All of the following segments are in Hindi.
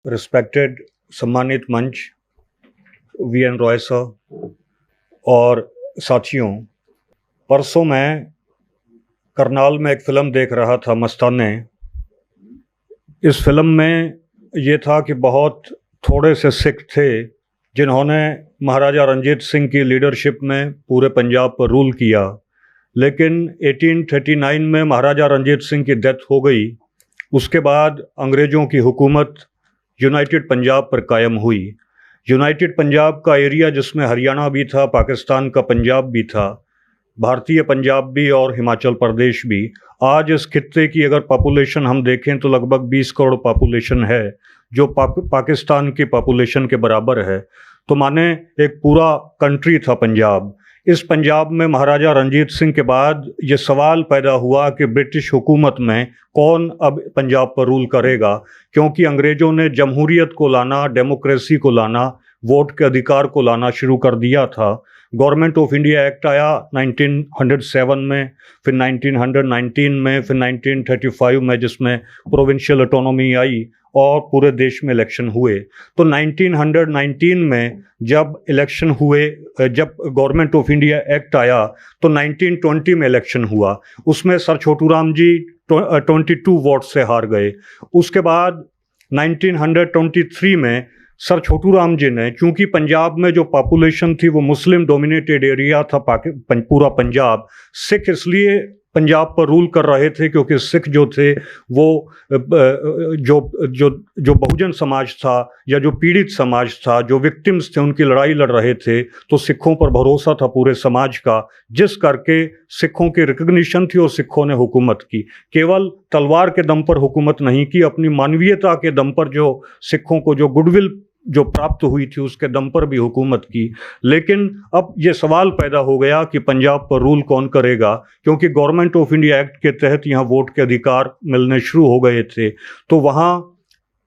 रिस्पेक्टेड सम्मानित मंच, वी एन रॉय सर और साथियों, परसों मैं करनाल में एक फ़िल्म देख रहा था, मस्ताने। इस फिल्म में ये था कि बहुत थोड़े से सिख थे जिन्होंने महाराजा रंजीत सिंह की लीडरशिप में पूरे पंजाब पर रूल किया, लेकिन 1839 में महाराजा रंजीत सिंह की डेथ हो गई। उसके बाद अंग्रेज़ों की हुकूमत यूनाइटेड पंजाब पर कायम हुई। यूनाइटेड पंजाब का एरिया जिसमें हरियाणा भी था, पाकिस्तान का पंजाब भी था, भारतीय पंजाब भी और हिमाचल प्रदेश भी। आज इस खित्ते की अगर पॉपुलेशन हम देखें तो लगभग 20 करोड़ पॉपुलेशन है, जो पाकिस्तान की पॉपुलेशन के बराबर है। तो माने एक पूरा कंट्री था पंजाब। इस पंजाब में महाराजा रंजीत सिंह के बाद ये सवाल पैदा हुआ कि ब्रिटिश हुकूमत में कौन अब पंजाब पर रूल करेगा, क्योंकि अंग्रेज़ों ने जमहूरियत को लाना, डेमोक्रेसी को लाना, वोट के अधिकार को लाना शुरू कर दिया था। गवर्नमेंट ऑफ इंडिया एक्ट आया 1907 में, फिर 1919 में, फिर 1935 में, जिसमें प्रोविंशियल ऑटोनॉमी आई और पूरे देश में इलेक्शन हुए। तो 1919 में जब इलेक्शन हुए, जब गवर्नमेंट ऑफ इंडिया एक्ट आया, तो 1920 में इलेक्शन हुआ। उसमें सर छोटू राम जी 22 वोट से हार गए। उसके बाद 1923 में सर छोटू राम जी ने, चूंकि पंजाब में जो पॉपुलेशन थी वो मुस्लिम डोमिनेटेड एरिया था, पूरा पंजाब, सिख इसलिए पंजाब पर रूल कर रहे थे क्योंकि सिख जो थे वो जो बहुजन समाज था या जो पीड़ित समाज था, जो विक्टिम्स थे, उनकी लड़ाई लड़ रहे थे। तो सिखों पर भरोसा था पूरे समाज का, जिस करके सिखों की रिकग्निशन थी और सिखों ने हुकूमत की। केवल तलवार के दम पर हुकूमत नहीं की, अपनी मानवीयता के दम पर जो सिखों को जो गुडविल जो प्राप्त हुई थी उसके दम पर भी हुकूमत की। लेकिन अब ये सवाल पैदा हो गया कि पंजाब पर रूल कौन करेगा, क्योंकि गवर्नमेंट ऑफ इंडिया एक्ट के तहत यहाँ वोट के अधिकार मिलने शुरू हो गए थे। तो वहाँ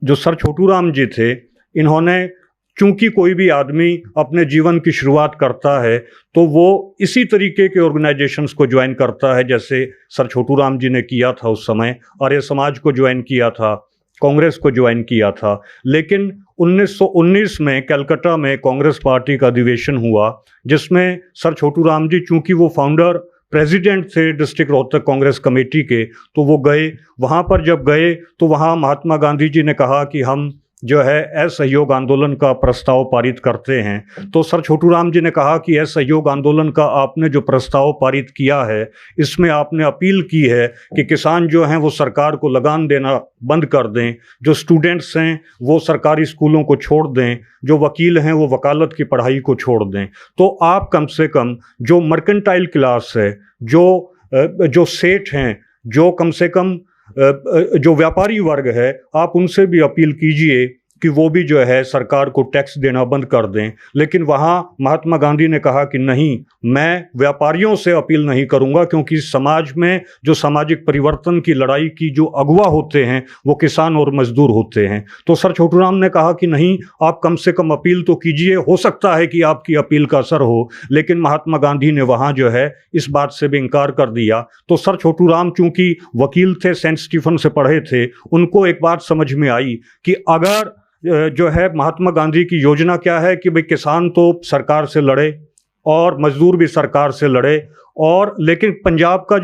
जो सर छोटू राम जी थे, इन्होंने, चूंकि कोई भी आदमी अपने जीवन की शुरुआत करता है तो वो इसी तरीके के ऑर्गेनाइजेशंस को ज्वाइन करता है, जैसे सर छोटू राम जी ने किया था। उस समय आर्य समाज को ज्वाइन किया था, कांग्रेस को ज्वाइन किया था। लेकिन 1919 में कलकत्ता में कांग्रेस पार्टी का अधिवेशन हुआ, जिसमें सर छोटू राम जी, चूंकि वो फाउंडर प्रेसिडेंट थे डिस्ट्रिक्ट रोहतक कांग्रेस कमेटी के, तो वो गए। वहाँ पर जब गए तो वहाँ महात्मा गांधी जी ने कहा कि हम जो है असहयोग आंदोलन का प्रस्ताव पारित करते हैं। तो सर छोटू राम जी ने कहा कि असहयोग आंदोलन का आपने जो प्रस्ताव पारित किया है, इसमें आपने अपील की है कि किसान जो हैं वो सरकार को लगान देना बंद कर दें, जो स्टूडेंट्स हैं वो सरकारी स्कूलों को छोड़ दें, जो वकील हैं वो वकालत की पढ़ाई को छोड़ दें। तो आप कम से कम जो मर्केंटाइल क्लास है, जो सेठ हैं, जो कम से कम जो व्यापारी वर्ग है, आप उनसे भी अपील कीजिए कि वो भी जो है सरकार को टैक्स देना बंद कर दें। लेकिन वहाँ महात्मा गांधी ने कहा कि नहीं, मैं व्यापारियों से अपील नहीं करूँगा, क्योंकि समाज में जो सामाजिक परिवर्तन की लड़ाई की जो अगुवा होते हैं वो किसान और मजदूर होते हैं। तो सर छोटू राम ने कहा कि नहीं, आप कम से कम अपील तो कीजिए, हो सकता है कि आपकी अपील का असर हो। लेकिन महात्मा गांधी ने वहाँ जो है इस बात से भी इनकार कर दिया। तो सर छोटू राम चूंकि वकील थे, सेंट स्टीफन से पढ़े थे, उनको एक बात समझ में आई कि अगर जो है महात्मा गांधी की योजना क्या है कि भाई किसान तो सरकार से लड़े और मजदूर भी सरकार से लड़े, और लेकिन पंजाब का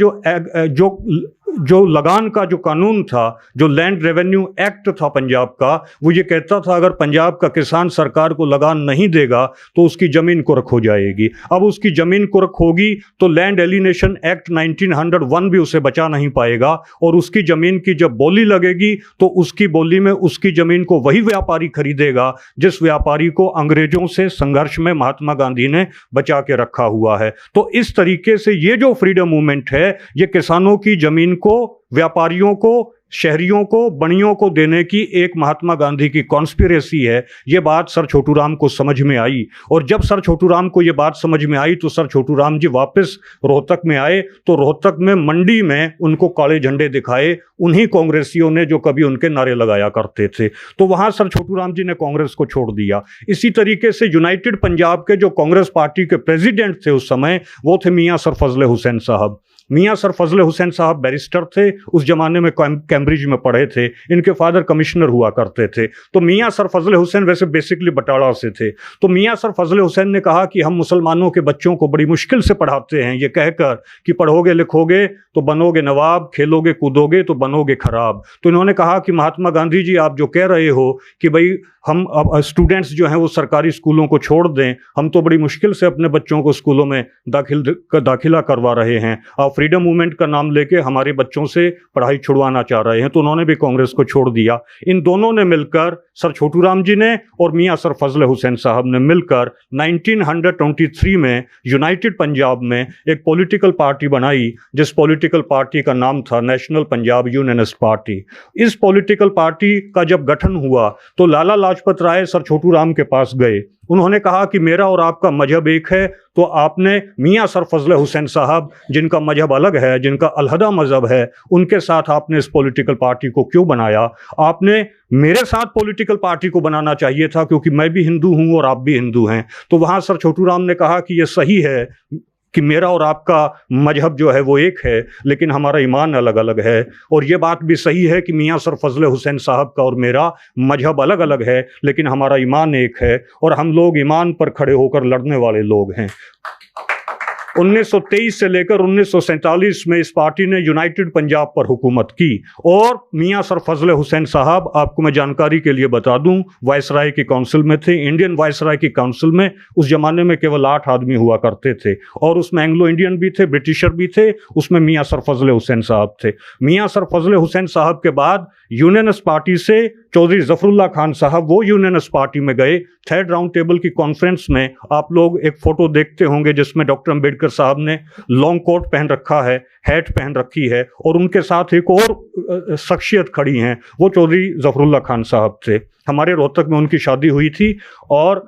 जो लगान का जो कानून था, जो लैंड रेवेन्यू एक्ट था पंजाब का, वो ये कहता था अगर पंजाब का किसान सरकार को लगान नहीं देगा तो उसकी ज़मीन कुर्क हो जाएगी। अब उसकी ज़मीन कुर्क होगी तो लैंड एलिनेशन एक्ट 1901 भी उसे बचा नहीं पाएगा, और उसकी ज़मीन की जब बोली लगेगी तो उसकी बोली में उसकी ज़मीन को वही व्यापारी खरीदेगा जिस व्यापारी को अंग्रेज़ों से संघर्ष में महात्मा गांधी ने बचा के रखा हुआ है। तो इस तरीके से ये जो फ्रीडम मूवमेंट है, ये किसानों की ज़मीन को व्यापारियों को, शहरियों को, बनियों को देने की एक महात्मा गांधी की कॉन्स्पिरेसी है। ये बात सर छोटू राम को समझ में आई, और जब सर छोटू राम को ये बात समझ में आई तो सर छोटू राम जी वापस रोहतक में आए। तो रोहतक में मंडी में उनको काले झंडे दिखाए उन्हीं कांग्रेसियों ने जो कभी उनके नारे लगाया करते थे। तो वहाँ सर छोटू राम जी ने कांग्रेस को छोड़ दिया। इसी तरीके से यूनाइटेड पंजाब के जो कांग्रेस पार्टी के प्रेसिडेंट थे उस समय, वो थे मियाँ सर फजले हुसैन साहब। मियाँ सर फजल हुसैन साहब बैरिस्टर थे, उस जमाने में कैम्ब्रिज में पढ़े थे, इनके फादर कमिश्नर हुआ करते थे। तो मियाँ सर फजल हुसैन वैसे बेसिकली बटाला से थे। तो मियाँ सर फजल हुसैन ने कहा कि हम मुसलमानों के बच्चों को बड़ी मुश्किल से पढ़ाते हैं, ये कहकर कि पढ़ोगे लिखोगे तो बनोगे नवाब, खेलोगे कूदोगे तो बनोगे खराब। तो इन्होंने कहा कि महात्मा गांधी जी, आप जो कह रहे हो कि भाई हम अब स्टूडेंट्स जो हैं वो सरकारी स्कूलों को छोड़ दें, हम तो बड़ी मुश्किल से अपने बच्चों को स्कूलों में दाखिला करवा रहे हैं, आप फ्रीडम मूवमेंट का नाम लेके हमारे बच्चों से पढ़ाई छुड़वाना चाह रहे हैं। तो उन्होंने भी कांग्रेस को छोड़ दिया। इन दोनों ने मिलकर, सर छोटू राम जी ने और मियाँ सर फजल हुसैन साहब ने मिलकर 1923 में यूनाइटेड पंजाब में एक पॉलिटिकल पार्टी बनाई, जिस पॉलिटिकल पार्टी का नाम था नेशनल पंजाब यूनियनिस्ट पार्टी। इस पॉलिटिकल पार्टी का जब गठन हुआ तो लाला लाजपत राय सर छोटू राम के पास गए। उन्होंने कहा कि मेरा और आपका मजहब एक है, तो आपने मियाँ सर फजल हुसैन साहब, जिनका मजहब अलग है, जिनका अलहदा मजहब है, उनके साथ आपने इस पॉलिटिकल पार्टी को क्यों बनाया? आपने मेरे साथ पॉलिटिकल पार्टी को बनाना चाहिए था, क्योंकि मैं भी हिंदू हूं और आप भी हिंदू हैं। तो वहां सर छोटू राम ने कहा कि यह सही है कि मेरा और आपका मजहब जो है वो एक है, लेकिन हमारा ईमान अलग अलग है। और ये बात भी सही है कि मियाँ सर फजल हुसैन साहब का और मेरा मजहब अलग अलग है, लेकिन हमारा ईमान एक है और हम लोग ईमान पर खड़े होकर लड़ने वाले लोग हैं। 1923 से लेकर 1947 में इस पार्टी ने यूनाइटेड पंजाब पर हुकूमत की। और मियाँ सर फजल हुसैन साहब, आपको मैं जानकारी के लिए बता दूं, वायसराय की काउंसिल में थे। इंडियन वायसराय की काउंसिल में उस जमाने में केवल 8 आदमी हुआ करते थे, और उसमें एंग्लो इंडियन भी थे, ब्रिटिशर भी थे, उसमें मियाँ सर फजल हुसैन साहब थे। मियाँ सर फजल हुसैन साहब के बाद यूनियनिस्ट पार्टी से चौधरी जफरुल्लाह खान साहब वो यूनियनिस्ट पार्टी में गए। थर्ड राउंड टेबल की कॉन्फ्रेंस में आप लोग एक फोटो देखते होंगे जिसमें डॉक्टर अंबेडकर साहब ने लॉन्ग कोट पहन रखा है, हैट पहन रखी है, और उनके साथ एक और शख्सियत खड़ी हैं, वो चौधरी जफरुल्लाह खान साहब थे। हमारे रोहतक में उनकी शादी हुई थी, और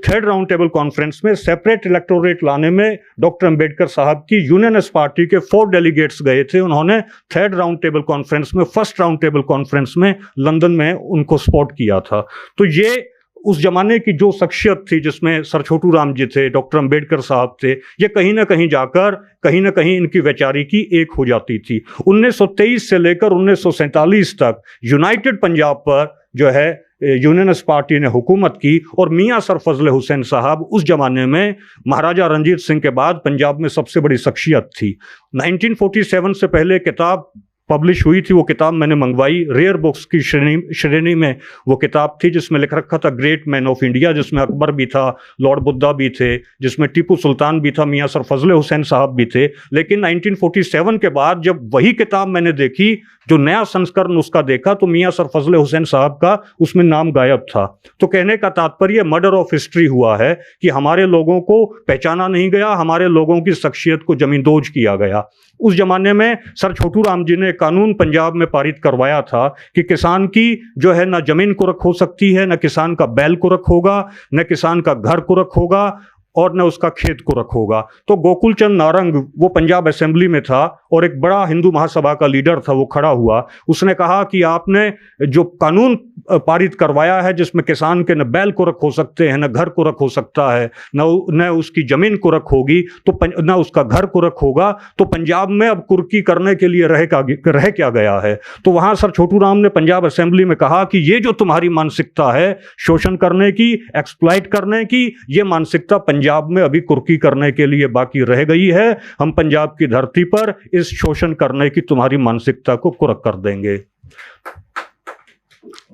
थर्ड राउंड टेबल कॉन्फ्रेंस में सेपरेट इलेक्टोरेट लाने में डॉक्टर अंबेडकर साहब की यूनियनिस्ट पार्टी के 4 डेलीगेट्स गए थे। उन्होंने थर्ड राउंड टेबल कॉन्फ्रेंस में, फर्स्ट राउंड टेबल कॉन्फ्रेंस में लंदन में उनको सपोर्ट किया था। तो ये उस जमाने की जो शख्सियत थी, जिसमें सर छोटू राम जी थे, डॉक्टर अंबेडकर साहब थे, ये कहीं ना कहीं जाकर कहीं ना कहीं इनकी वैचारिकी एक हो जाती थी। 1923 से लेकर 1947 तक यूनाइटेड पंजाब पर जो है यूनियनिस्ट पार्टी ने हुकूमत की, और मियाँ सर फजल हुसैन साहब उस जमाने में महाराजा रंजीत सिंह के बाद पंजाब में सबसे बड़ी शख्सियत थी। 1947 से पहले किताब पब्लिश हुई थी, वो किताब मैंने मंगवाई, रेयर बुक्स की श्रेणी में वो किताब थी, जिसमें लिख रखा था ग्रेट मैन ऑफ इंडिया, जिसमें अकबर भी था, लॉर्ड बुद्धा भी थे, जिसमें टीपू सुल्तान भी था, मियाँ सर फजल हुसैन साहब भी थे। लेकिन 1947 के बाद जब वही किताब मैंने देखी, जो नया संस्करण उसका देखा, तो मियाँ सर फजल हुसैन साहब का उसमें नाम गायब था। तो कहने का तात्पर्य मर्डर ऑफ हिस्ट्री हुआ है कि हमारे लोगों को पहचाना नहीं गया, हमारे लोगों की शख्सियत को जमींदोज किया गया। उस जमाने में सर छोटू राम जी ने कानून पंजाब में पारित करवाया था कि किसान की जो है ना जमीन को रख हो सकती है, न किसान का बैल को रख होगा, न किसान का घर को रख होगा, और न उसका खेत को रख होगा। तो गोकुल चंद नारंग वो पंजाब असेंबली में था, और एक बड़ा हिंदू महासभा का लीडर था, वो खड़ा हुआ, उसने कहा कि आपने जो कानून पारित करवाया है, जिसमें किसान के न बैल को रख हो सकते हैं, न घर को रख हो सकता है, न उसकी जमीन को रख होगी, तो न उसका घर को रख होगा, तो पंजाब में अब कुर्की करने के लिए रह क्या गया है। तो वहां सर छोटू राम ने पंजाब असेंबली में कहा कि ये जो तुम्हारी मानसिकता है शोषण करने की, एक्सप्लॉइट करने की, ये मानसिकता पंजाब में अभी कुर्की करने के लिए बाकी रह गई है। हम पंजाब की धरती पर इस शोषण करने की तुम्हारी मानसिकता को कुर्क कर देंगे।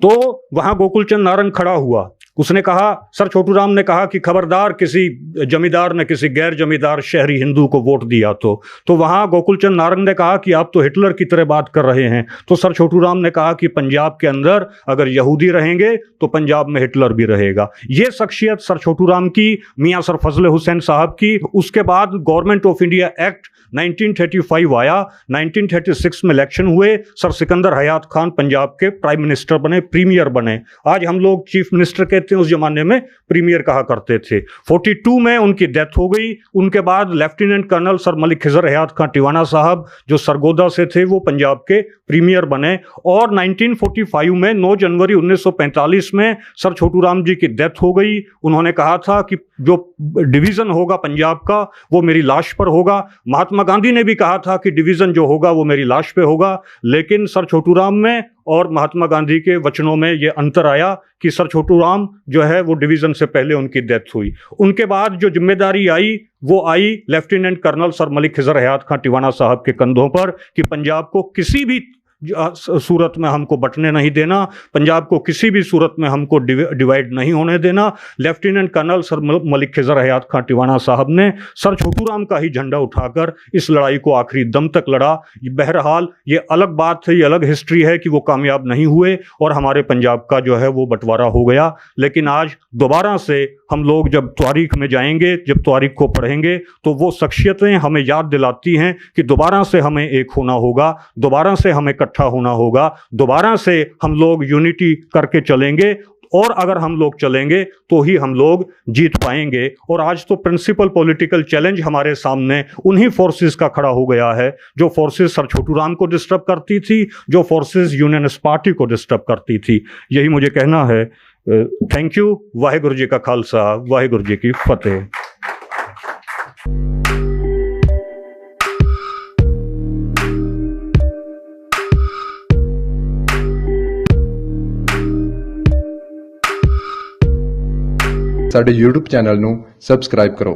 तो वहां गोकुलचंद नारंग खड़ा हुआ, उसने कहा, सर छोटू राम ने कहा कि खबरदार किसी जमींदार ने किसी गैर जमींदार शहरी हिंदू को वोट दिया तो वहां गोकुलचंद नारंग ने कहा कि आप तो हिटलर की तरह बात कर रहे हैं। तो सर छोटू राम ने कहा कि पंजाब के अंदर अगर यहूदी रहेंगे तो पंजाब में हिटलर भी रहेगा। ये शख्सियत सर छोटू राम की, मियाँ सर फजल हुसैन साहब की। उसके बाद गवर्नमेंट ऑफ इंडिया एक्ट 1935 आया, 1936 में इलेक्शन हुए, सर सिकंदर हयात खान पंजाब के प्राइम मिनिस्टर बने, प्रीमियर बने। आज हम लोग चीफ मिनिस्टर कहते थे उस जमाने में प्रीमियर कहा करते थे। 42 में उनकी डेथ हो गई। उनके बाद lieutenant colonel sir Malik Khizar Hayat Khan Tiwana साहब जो सरगोदा से थे वो पंजाब के प्रीमियर बने। और 1945 में 9 जनवरी 1945 में सर छोटू राम जी की डेथ हो गई। उन्होंने कहा था कि जो डिवीजन होगा पंजाब का वो मेरी लाश पर होगा। महात्मा गांधी ने भी कहा था कि डिवीजन जो होगा वो मेरी लाश पे होगा। लेकिन सर छोटू राम में और महात्मा गांधी के वचनों में ये अंतर आया कि सर छोटू राम जो है वो डिवीजन से पहले उनकी डेथ हुई। उनके बाद जो जिम्मेदारी आई वो आई lieutenant colonel sir Malik Khizar Hayat Khan Tiwana साहब के कंधों पर कि पंजाब को किसी भी सूरत में हमको बंटने नहीं देना, पंजाब को किसी भी सूरत में हमको डिवाइड नहीं होने देना। Lieutenant colonel sir Malik Khizar Hayat Khan Tiwana साहब ने सर छोटू राम का ही झंडा उठाकर इस लड़ाई को आखिरी दम तक लड़ा। बहरहाल ये अलग बात है, ये अलग हिस्ट्री है कि वो कामयाब नहीं हुए और हमारे पंजाब का जो है वो बंटवारा हो गया। लेकिन आज दोबारा से हम लोग जब तारीख में जाएंगे, जब तारीख को पढ़ेंगे तो वो शख्सियतें हमें याद दिलाती हैं कि दोबारा से हमें एक होना होगा, दोबारा से हमें इकट्ठा होना होगा, दोबारा से हम लोग यूनिटी करके चलेंगे। और अगर हम लोग चलेंगे तो ही हम लोग जीत पाएंगे। और आज तो प्रिंसिपल पॉलिटिकल चैलेंज हमारे सामने उन्हीं फोर्सेस का खड़ा हो गया है जो फोर्सेस सर छोटू राम को डिस्टर्ब करती थी, जो फोर्सेस यूनियनिस्ट पार्टी को डिस्टर्ब करती थी। यही मुझे कहना है। Thank you. वाहेगुरु जी का खालसा, वाहेगुरु जी की फतेह। ਸਾਡੇ YouTube ਚੈਨਲ ਨੂੰ ਸਬਸਕ੍ਰਾਈਬ ਕਰੋ।